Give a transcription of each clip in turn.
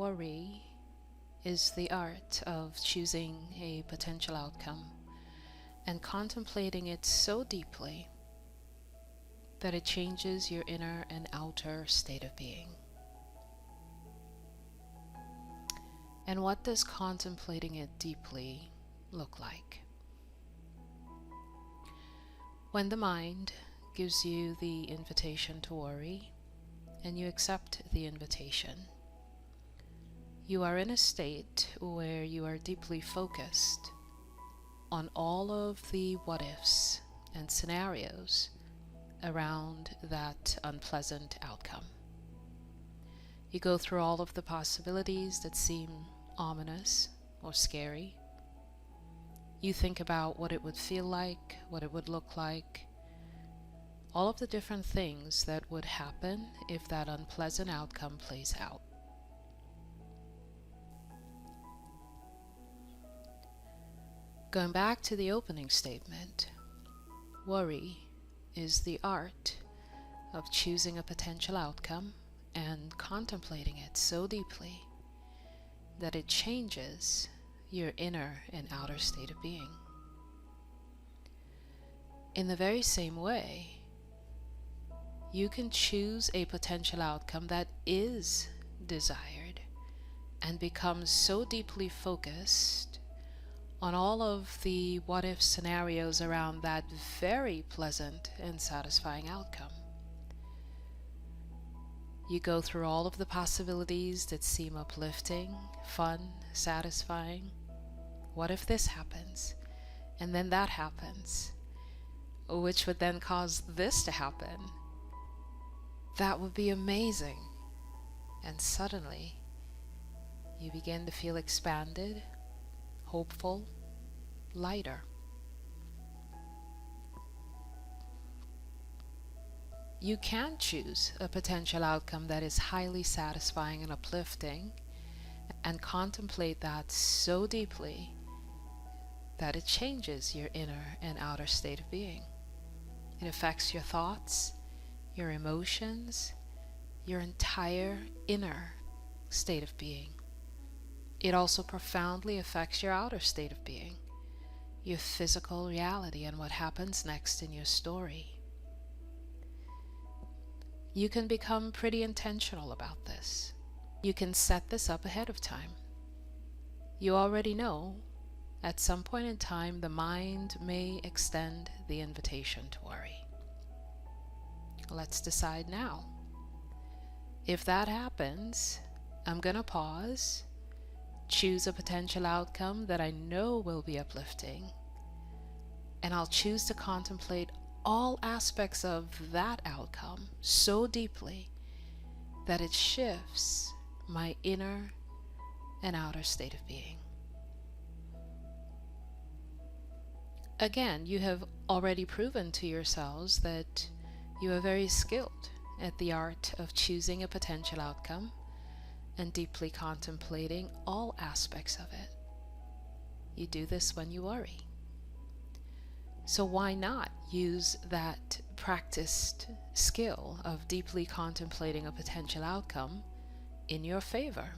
worry is the art of choosing a potential outcome and contemplating it so deeply that it changes your inner and outer state of being. And what does contemplating it deeply look like? When the mind gives you the invitation to worry, and you accept the invitation, you are in a state where you are deeply focused on all of the what ifs and scenarios around that unpleasant outcome. You go through all of the possibilities that seem ominous or scary. You think about what it would feel like, what it would look like, all of the different things that would happen if that unpleasant outcome plays out. Going back to the opening statement, worry is the art of choosing a potential outcome and contemplating it so deeply that it changes your inner and outer state of being. In the very same way, you can choose a potential outcome that is desired and become so deeply focused on all of the what-if scenarios around that very pleasant and satisfying outcome. You go through all of the possibilities that seem uplifting, fun, satisfying. What if this happens? And then that happens, which would then cause this to happen. That would be amazing. And suddenly, you begin to feel expanded, hopeful, lighter. You can choose a potential outcome that is highly satisfying and uplifting and contemplate that so deeply that it changes your inner and outer state of being. It affects your thoughts, your emotions, your entire inner state of being. It also profoundly affects your outer state of being, your physical reality and what happens next in your story. You can become pretty intentional about this. You can set this up ahead of time. You already know at some point in time the mind may extend the invitation to worry. Let's decide now. If that happens, I'm going to pause, choose a potential outcome that I know will be uplifting, and I'll choose to contemplate all aspects of that outcome so deeply that it shifts my inner and outer state of being. Again, you have already proven to yourselves that you are very skilled at the art of choosing a potential outcome and deeply contemplating all aspects of it. You do this when you worry. So why not use that practiced skill of deeply contemplating a potential outcome in your favor?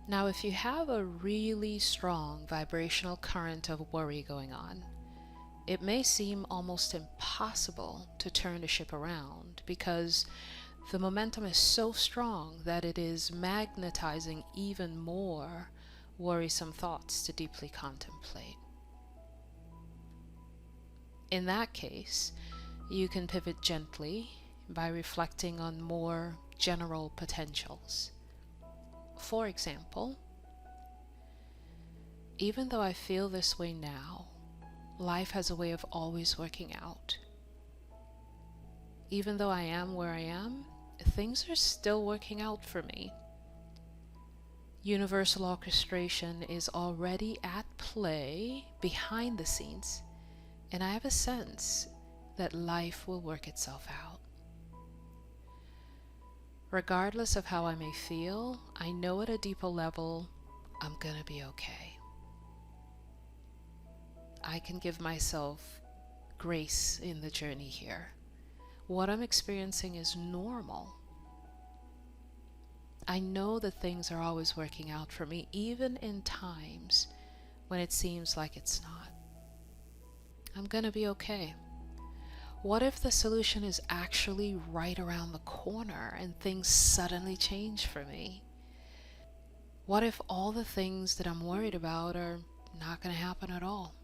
Now, if you have a really strong vibrational current of worry going on, it may seem almost impossible to turn the ship around because the momentum is so strong that it is magnetizing even more worrisome thoughts to deeply contemplate. In that case, you can pivot gently by reflecting on more general potentials. For example, even though I feel this way now, life has a way of always working out. Even though I am where I am, things are still working out for me. Universal orchestration is already at play behind the scenes, and I have a sense that life will work itself out. Regardless of how I may feel, I know at a deeper level, I'm gonna be okay. I can give myself grace in the journey here. What I'm experiencing is normal. I know that things are always working out for me, even in times when it seems like it's not. I'm gonna be okay. What if the solution is actually right around the corner and things suddenly change for me? What if all the things that I'm worried about are not gonna happen at all?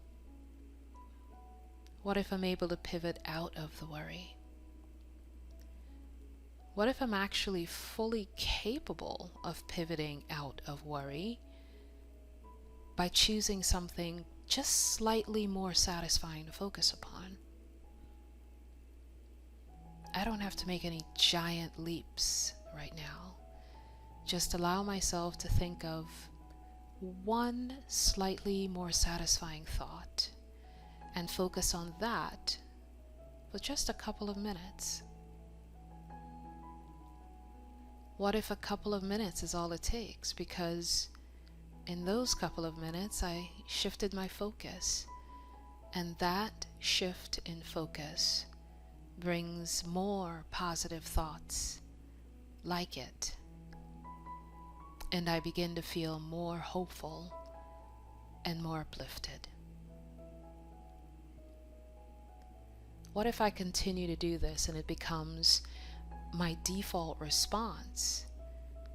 What if I'm able to pivot out of the worry? What if I'm actually fully capable of pivoting out of worry by choosing something just slightly more satisfying to focus upon? I don't have to make any giant leaps right now. Just allow myself to think of one slightly more satisfying thought and focus on that for just a couple of minutes. What if a couple of minutes is all it takes? Because in those couple of minutes, I shifted my focus, and that shift in focus brings more positive thoughts like it, and I begin to feel more hopeful and more uplifted. What if I continue to do this and it becomes my default response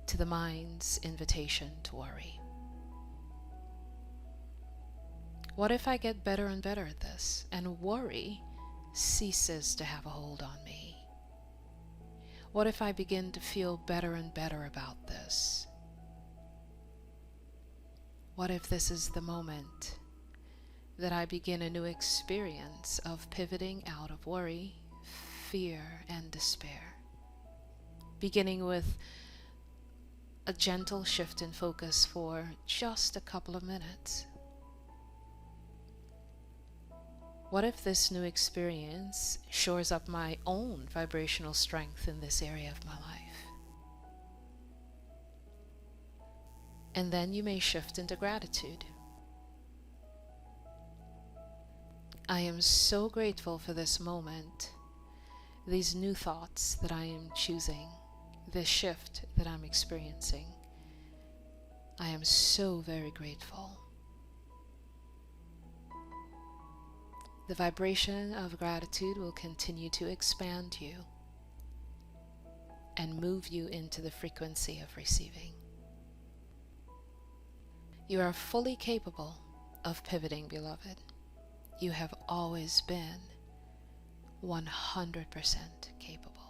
to the mind's invitation to worry? What if I get better and better at this and worry ceases to have a hold on me? What if I begin to feel better and better about this? What if this is the moment that I begin a new experience of pivoting out of worry, fear, and despair? Beginning with a gentle shift in focus for just a couple of minutes. What if this new experience shores up my own vibrational strength in this area of my life? And then you may shift into gratitude. I am so grateful for this moment, these new thoughts that I am choosing, this shift that I'm experiencing. I am so very grateful. The vibration of gratitude will continue to expand you and move you into the frequency of receiving. You are fully capable of pivoting, beloved. You have always been 100% capable.